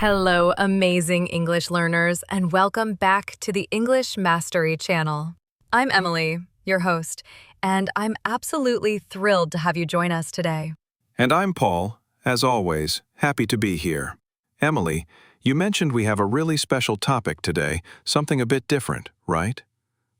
Hello, amazing English learners, and welcome back to the English Mastery Channel. I'm Emily, your host, and I'm absolutely thrilled to have you join us today. And I'm Paul, as always, happy to be here. Emily, you mentioned we have a really special topic today, something a bit different, right?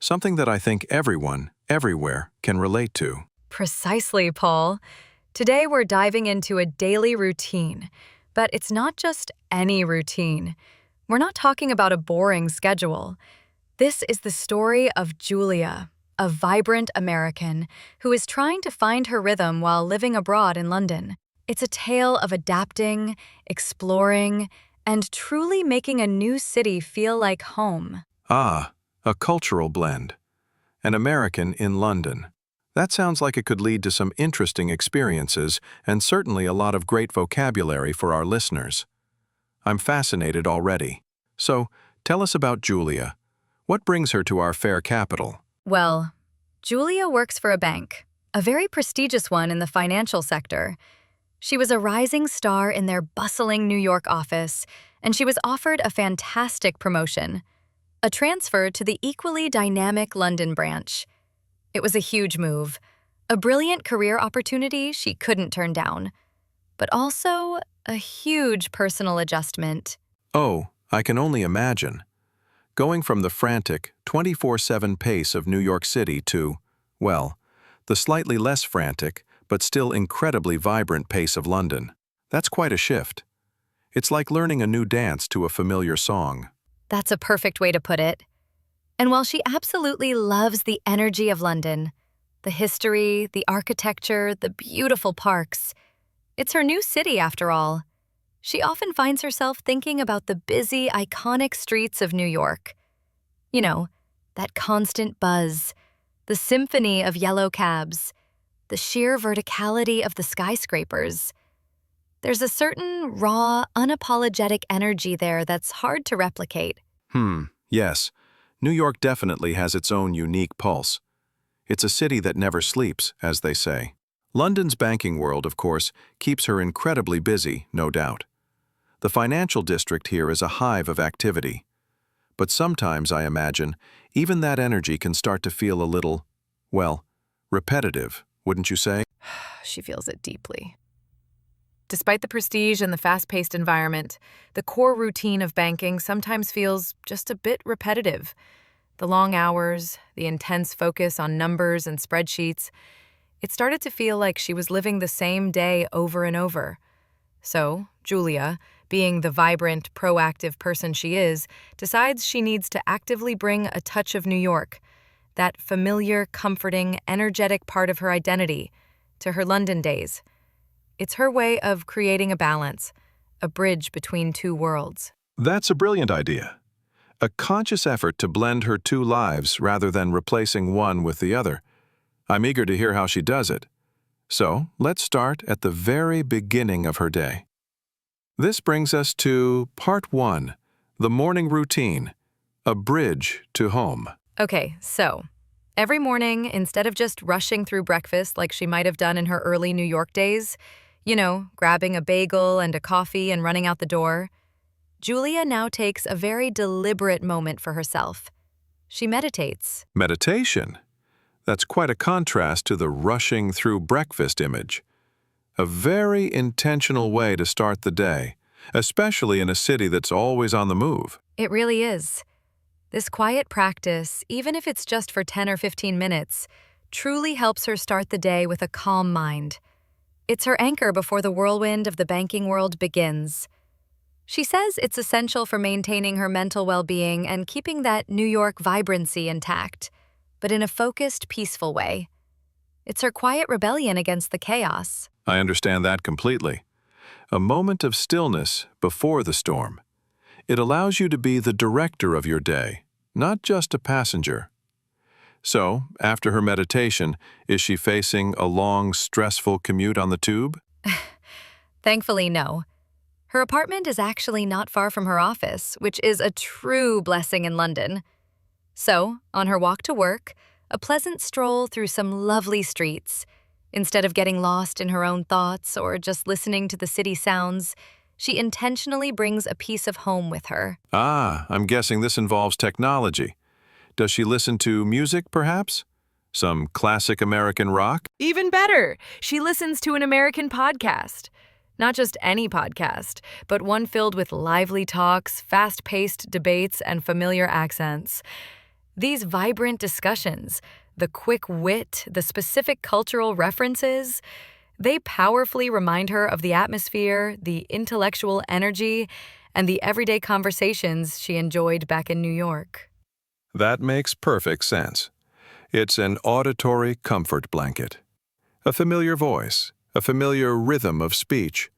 Something that I think everyone, everywhere, can relate to. Precisely, Paul. Today we're diving into a daily routine, but it's not just any routine. We're not talking about a boring schedule. This is the story of Julia, a vibrant American who is trying to find her rhythm while living abroad in London. It's a tale of adapting, exploring, and truly making a new city feel like home. Ah, a cultural blend. An American in London. That sounds like it could lead to some interesting experiences and certainly a lot of great vocabulary for our listeners. I'm fascinated already. So, tell us about Julia. What brings her to our fair capital? Well, Julia works for a bank, a very prestigious one in the financial sector. She was a rising star in their bustling New York office, and she was offered a fantastic promotion, a transfer to the equally dynamic London branch. It was a huge move, a brilliant career opportunity she couldn't turn down, but also a huge personal adjustment. Oh, I can only imagine. Going from the frantic, 24/7 pace of New York City to, well, the slightly less frantic, but still incredibly vibrant pace of London. That's quite a shift. It's like learning a new dance to a familiar song. That's a perfect way to put it. And while she absolutely loves the energy of London, the history, the architecture, the beautiful parks, it's her new city after all. She often finds herself thinking about the busy, iconic streets of New York. You know, that constant buzz, the symphony of yellow cabs, the sheer verticality of the skyscrapers. There's a certain raw, unapologetic energy there that's hard to replicate. Yes. New York definitely has its own unique pulse. It's a city that never sleeps, as they say. London's banking world, of course, keeps her incredibly busy, no doubt. The financial district here is a hive of activity. But sometimes, I imagine, even that energy can start to feel a little, well, repetitive, wouldn't you say? She feels it deeply. Despite the prestige and the fast-paced environment, the core routine of banking sometimes feels just a bit repetitive. The long hours, the intense focus on numbers and spreadsheets, it started to feel like she was living the same day over and over. So, Julia, being the vibrant, proactive person she is, decides she needs to actively bring a touch of New York, that familiar, comforting, energetic part of her identity, to her London days. It's her way of creating a balance, a bridge between two worlds. That's a brilliant idea. A conscious effort to blend her two lives rather than replacing one with the other. I'm eager to hear how she does it. So, let's start at the very beginning of her day. This brings us to Part 1, the morning routine, a bridge to home. Okay, so every morning, instead of just rushing through breakfast like she might have done in her early New York days, grabbing a bagel and a coffee and running out the door, Julia now takes a very deliberate moment for herself. She meditates. Meditation. That's quite a contrast to the rushing through breakfast image. A very intentional way to start the day, especially in a city that's always on the move. It really is. This quiet practice, even if it's just for 10 or 15 minutes, truly helps her start the day with a calm mind. It's her anchor before the whirlwind of the banking world begins. She says it's essential for maintaining her mental well-being and keeping that New York vibrancy intact, but in a focused, peaceful way. It's her quiet rebellion against the chaos. I understand that completely. A moment of stillness before the storm. It allows you to be the director of your day, not just a passenger. So, after her meditation, is she facing a long, stressful commute on the tube? Thankfully, no. Her apartment is actually not far from her office, which is a true blessing in London. So, on her walk to work, a pleasant stroll through some lovely streets. Instead of getting lost in her own thoughts or just listening to the city sounds, she intentionally brings a piece of home with her. Ah, I'm guessing this involves technology. Does she listen to music, perhaps? Some classic American rock? Even better, she listens to an American podcast. Not just any podcast, but one filled with lively talks, fast-paced debates, and familiar accents. These vibrant discussions, the quick wit, the specific cultural references, they powerfully remind her of the atmosphere, the intellectual energy, and the everyday conversations she enjoyed back in New York. That makes perfect sense. It's an auditory comfort blanket. A familiar voice, a familiar rhythm of speech.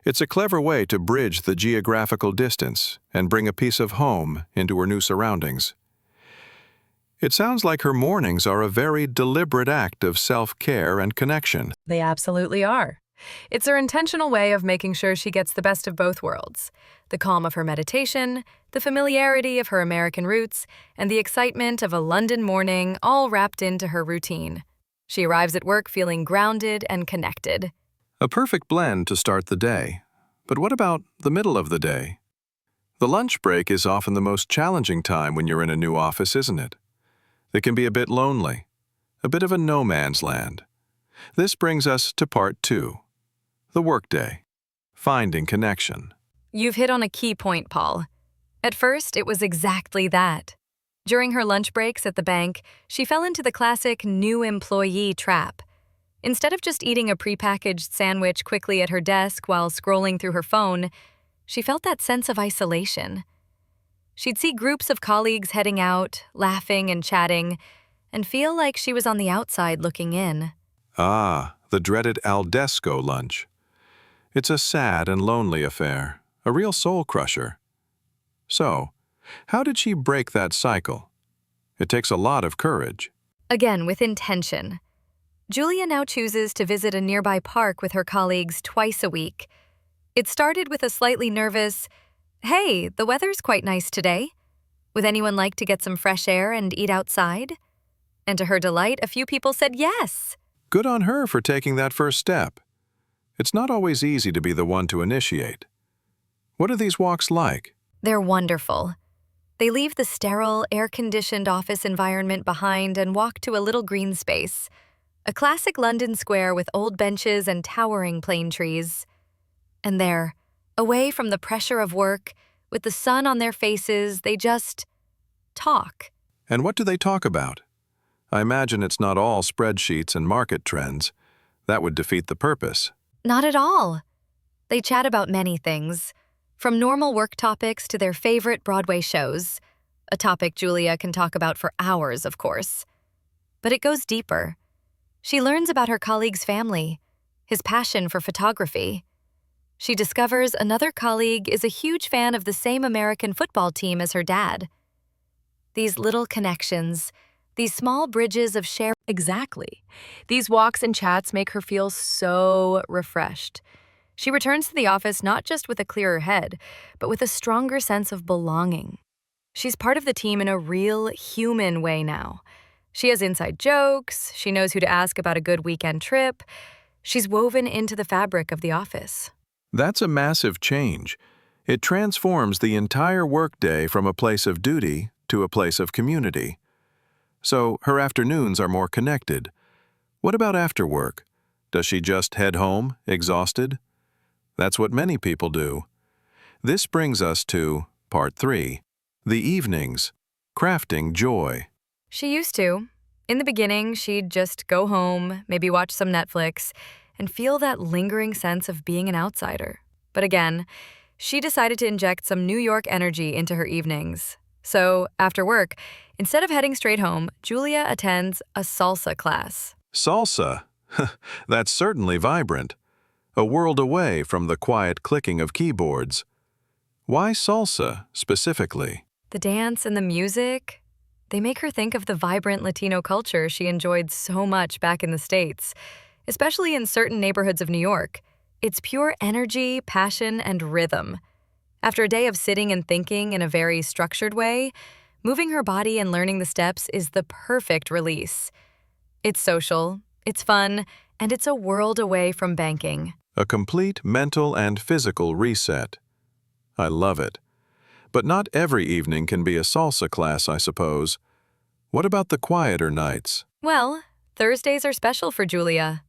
It's a clever way to bridge the geographical distance and bring a piece of home into her new surroundings. It sounds like her mornings are a very deliberate act of self-care and connection. They absolutely are. It's her intentional way of making sure she gets the best of both worlds: the calm of her meditation, the familiarity of her American roots, and the excitement of a London morning, all wrapped into her routine. She arrives at work feeling grounded and connected. A perfect blend to start the day. But what about the middle of the day? The lunch break is often the most challenging time when you're in a new office, isn't it? It can be a bit lonely, a bit of a no man's land. This brings us to part 2, the workday, finding connection. You've hit on a key point, Paul. At first, it was exactly that. During her lunch breaks at the bank, she fell into the classic new employee trap. Instead of just eating a prepackaged sandwich quickly at her desk while scrolling through her phone, she felt that sense of isolation. She'd see groups of colleagues heading out, laughing and chatting, and feel like she was on the outside looking in. Ah, the dreaded al desco lunch. It's a sad and lonely affair, a real soul crusher. So, how did she break that cycle? It takes a lot of courage. Again, with intention. Julia now chooses to visit a nearby park with her colleagues twice a week. It started with a slightly nervous, "Hey, the weather's quite nice today. Would anyone like to get some fresh air and eat outside?" And to her delight, a few people said yes. Good on her for taking that first step. It's not always easy to be the one to initiate. What are these walks like? They're wonderful. They leave the sterile, air-conditioned office environment behind and walk to a little green space, a classic London square with old benches and towering plane trees. And there, away from the pressure of work, with the sun on their faces, they just talk. And what do they talk about? I imagine it's not all spreadsheets and market trends. That would defeat the purpose. Not at all. They chat about many things, from normal work topics to their favorite Broadway shows, a topic Julia can talk about for hours, of course. But it goes deeper. She learns about her colleague's family, his passion for photography. She discovers another colleague is a huge fan of the same American football team as her dad. These little connections, these small bridges of shared. Exactly. These walks and chats make her feel so refreshed. She returns to the office not just with a clearer head, but with a stronger sense of belonging. She's part of the team in a real human way now. She has inside jokes, she knows who to ask about a good weekend trip. She's woven into the fabric of the office. That's a massive change. It transforms the entire workday from a place of duty to a place of community. So her afternoons are more connected. What about after work? Does she just head home, exhausted? That's what many people do. This brings us to part 3, the evenings, crafting joy. She used to. In the beginning, she'd just go home, maybe watch some Netflix, and feel that lingering sense of being an outsider. But again, she decided to inject some New York energy into her evenings. So, after work, instead of heading straight home, Julia attends a salsa class. Salsa? That's certainly vibrant. A world away from the quiet clicking of keyboards. Why salsa, specifically? The dance and the music, they make her think of the vibrant Latino culture she enjoyed so much back in the States, especially in certain neighborhoods of New York. It's pure energy, passion, and rhythm. After a day of sitting and thinking in a very structured way, moving her body and learning the steps is the perfect release. It's social, it's fun, and it's a world away from banking. A complete mental and physical reset. I love it. But not every evening can be a salsa class, I suppose. What about the quieter nights? Well, Thursdays are special for Julia.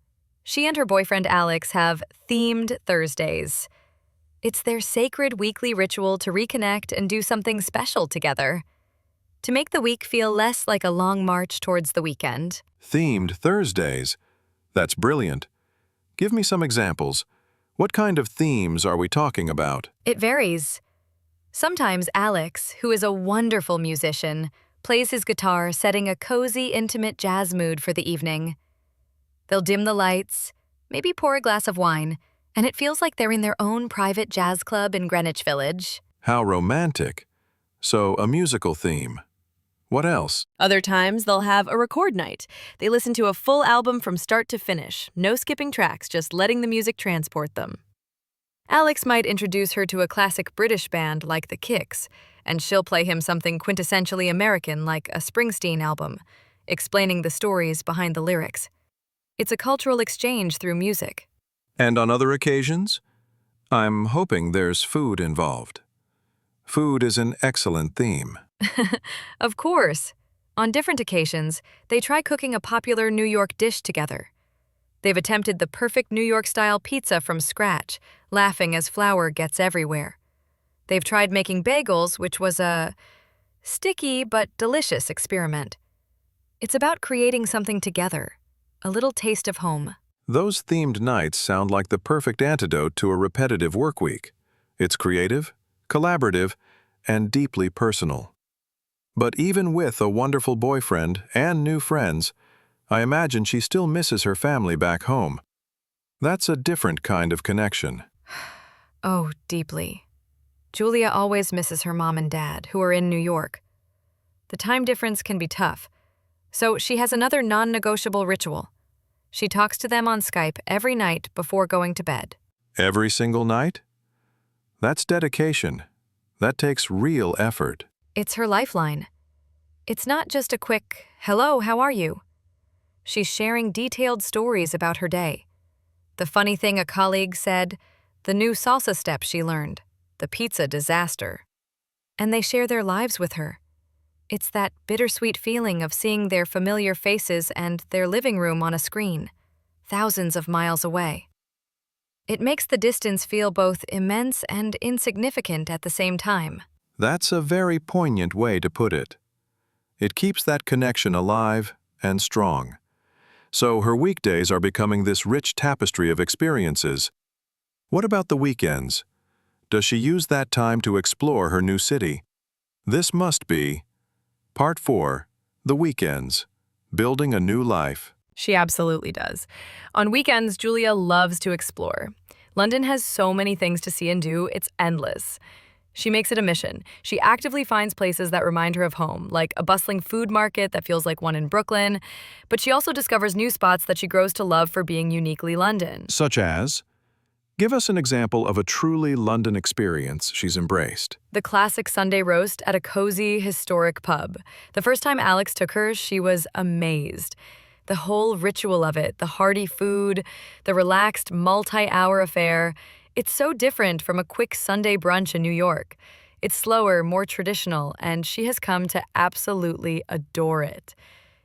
She and her boyfriend Alex have themed Thursdays. It's their sacred weekly ritual to reconnect and do something special together, to make the week feel less like a long march towards the weekend. Themed Thursdays. That's brilliant. Give me some examples. What kind of themes are we talking about? It varies. Sometimes Alex, who is a wonderful musician, plays his guitar, setting a cozy, intimate jazz mood for the evening. They'll dim the lights, maybe pour a glass of wine, and it feels like they're in their own private jazz club in Greenwich Village. How romantic. So, a musical theme. What else? Other times, they'll have a record night. They listen to a full album from start to finish, no skipping tracks, just letting the music transport them. Alex might introduce her to a classic British band like the Kicks, and she'll play him something quintessentially American like a Springsteen album, explaining the stories behind the lyrics. It's a cultural exchange through music. And on other occasions? I'm hoping there's food involved. Food is an excellent theme. Of course. On different occasions, they try cooking a popular New York dish together. They've attempted the perfect New York-style pizza from scratch, laughing as flour gets everywhere. They've tried making bagels, which was a sticky but delicious experiment. It's about creating something together, a little taste of home. Those themed nights sound like the perfect antidote to a repetitive work week. It's creative, collaborative, and deeply personal. But even with a wonderful boyfriend and new friends, I imagine she still misses her family back home. That's a different kind of connection. Oh, deeply. Julia always misses her mom and dad, who are in New York. The time difference can be tough, so she has another non-negotiable ritual. She talks to them on Skype every night before going to bed. Every single night? That's dedication. That takes real effort. It's her lifeline. It's not just a quick, "Hello, how are you?" She's sharing detailed stories about her day. The funny thing a colleague said, the new salsa step she learned, the pizza disaster. And they share their lives with her. It's that bittersweet feeling of seeing their familiar faces and their living room on a screen, thousands of miles away. It makes the distance feel both immense and insignificant at the same time. That's a very poignant way to put it. It keeps that connection alive and strong. So her weekdays are becoming this rich tapestry of experiences. What about the weekends? Does she use that time to explore her new city? This must be Part 4, The Weekends, Building a New Life. She absolutely does. On weekends, Julia loves to explore. London has so many things to see and do, it's endless. She makes it a mission. She actively finds places that remind her of home, like a bustling food market that feels like one in Brooklyn, but she also discovers new spots that she grows to love for being uniquely London. Such as? Give us an example of a truly London experience she's embraced. The classic Sunday roast at a cozy, historic pub. The first time Alex took her, she was amazed. The whole ritual of it, the hearty food, the relaxed multi-hour affair, it's so different from a quick Sunday brunch in New York. It's slower, more traditional, and she has come to absolutely adore it.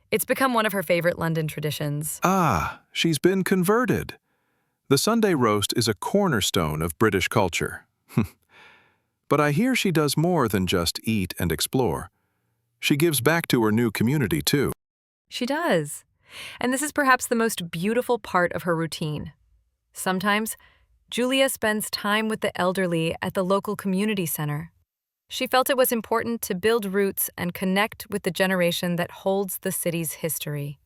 It's become one of her favorite London traditions. Ah, she's been converted. The Sunday roast is a cornerstone of British culture. But I hear she does more than just eat and explore. She gives back to her new community, too. She does. And this is perhaps the most beautiful part of her routine. Sometimes, Julia spends time with the elderly at the local community center. She felt it was important to build roots and connect with the generation that holds the city's history.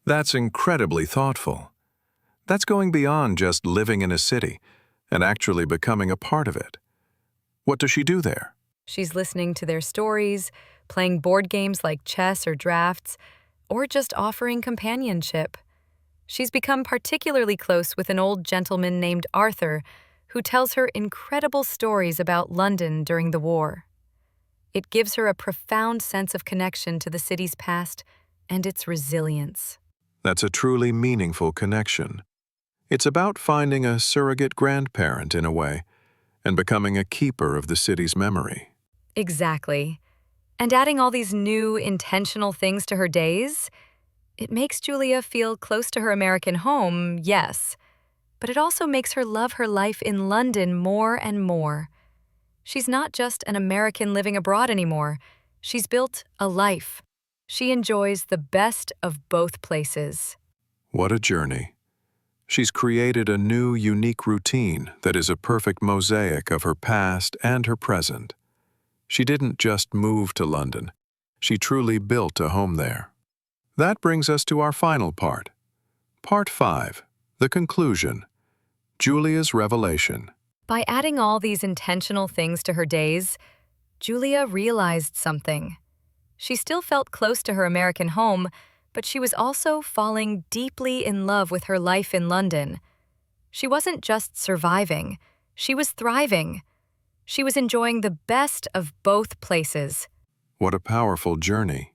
That's incredibly thoughtful. That's going beyond just living in a city and actually becoming a part of it. What does she do there? She's listening to their stories, playing board games like chess or drafts, or just offering companionship. She's become particularly close with an old gentleman named Arthur, who tells her incredible stories about London during the war. It gives her a profound sense of connection to the city's past and its resilience. That's a truly meaningful connection. It's about finding a surrogate grandparent in a way and becoming a keeper of the city's memory. Exactly. And adding all these new, intentional things to her days, it makes Julia feel close to her American home, yes, but it also makes her love her life in London more and more. She's not just an American living abroad anymore. She's built a life. She enjoys the best of both places. What a journey. She's created a new, unique routine that is a perfect mosaic of her past and her present. She didn't just move to London. She truly built a home there. That brings us to our final part. Part 5, the conclusion. Julia's revelation. By adding all these intentional things to her days, Julia realized something. She still felt close to her American home, but she was also falling deeply in love with her life in London. She wasn't just surviving, she was thriving. She was enjoying the best of both places. What a powerful journey.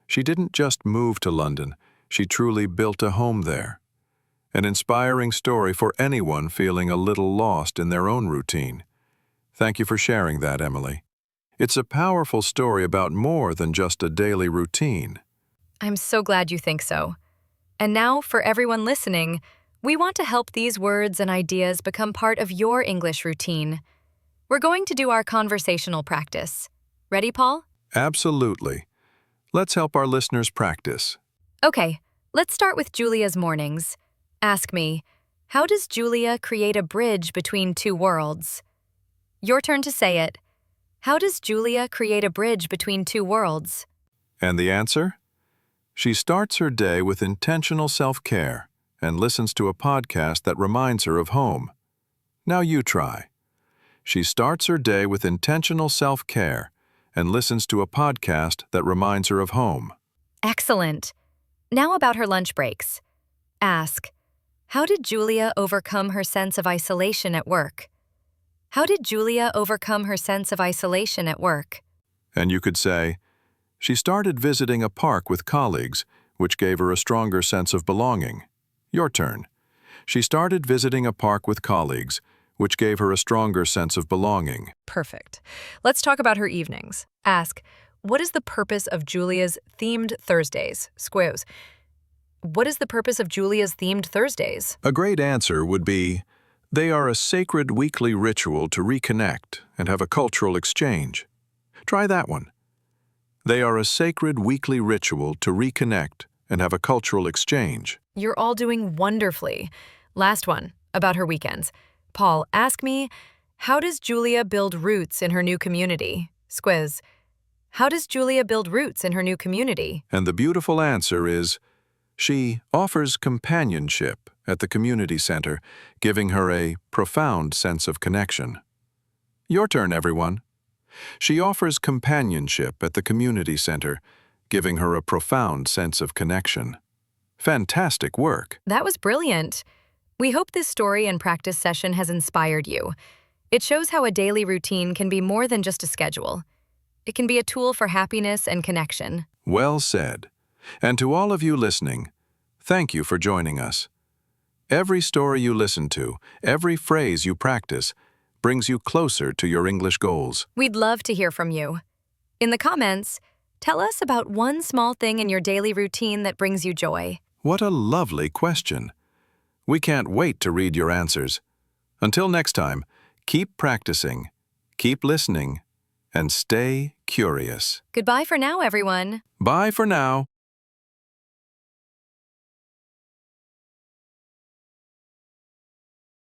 She didn't just move to London, she truly built a home there. An inspiring story for anyone feeling a little lost in their own routine. Thank you for sharing that, Emily. It's a powerful story about more than just a daily routine. I'm so glad you think so. And now, for everyone listening, we want to help these words and ideas become part of your English routine. We're going to do our conversational practice. Ready, Paul? Absolutely. Let's help our listeners practice. Okay, let's start with Julia's mornings. Ask me, how does Julia create a bridge between two worlds? Your turn to say it. How does Julia create a bridge between two worlds? And the answer? She starts her day with intentional self-care and listens to a podcast that reminds her of home. Now you try. She starts her day with intentional self-care and listens to a podcast that reminds her of home. Excellent. Now about her lunch breaks. Ask, how did Julia overcome her sense of isolation at work? How did Julia overcome her sense of isolation at work? And you could say, she started visiting a park with colleagues, which gave her a stronger sense of belonging. Your turn. She started visiting a park with colleagues, which gave her a stronger sense of belonging. Perfect. Let's talk about her evenings. Ask, what is the purpose of Julia's themed Thursdays? Squares. What is the purpose of Julia's themed Thursdays? A great answer would be, they are a sacred weekly ritual to reconnect and have a cultural exchange. Try that one. They are a sacred weekly ritual to reconnect and have a cultural exchange. You're all doing wonderfully. Last one, about her weekends. Paul, ask me, how does Julia build roots in her new community? Squiz. How does Julia build roots in her new community? And the beautiful answer is, she offers companionship at the community center, giving her a profound sense of connection. Your turn, everyone. She offers companionship at the community center, giving her a profound sense of connection. Fantastic work. That was brilliant. We hope this story and practice session has inspired you. It shows how a daily routine can be more than just a schedule. It can be a tool for happiness and connection. Well said. And to all of you listening, thank you for joining us. Every story you listen to, every phrase you practice, brings you closer to your English goals. We'd love to hear from you. In the comments, tell us about one small thing in your daily routine that brings you joy. What a lovely question. We can't wait to read your answers. Until next time, keep practicing, keep listening, and stay curious. Goodbye for now, everyone. Bye for now.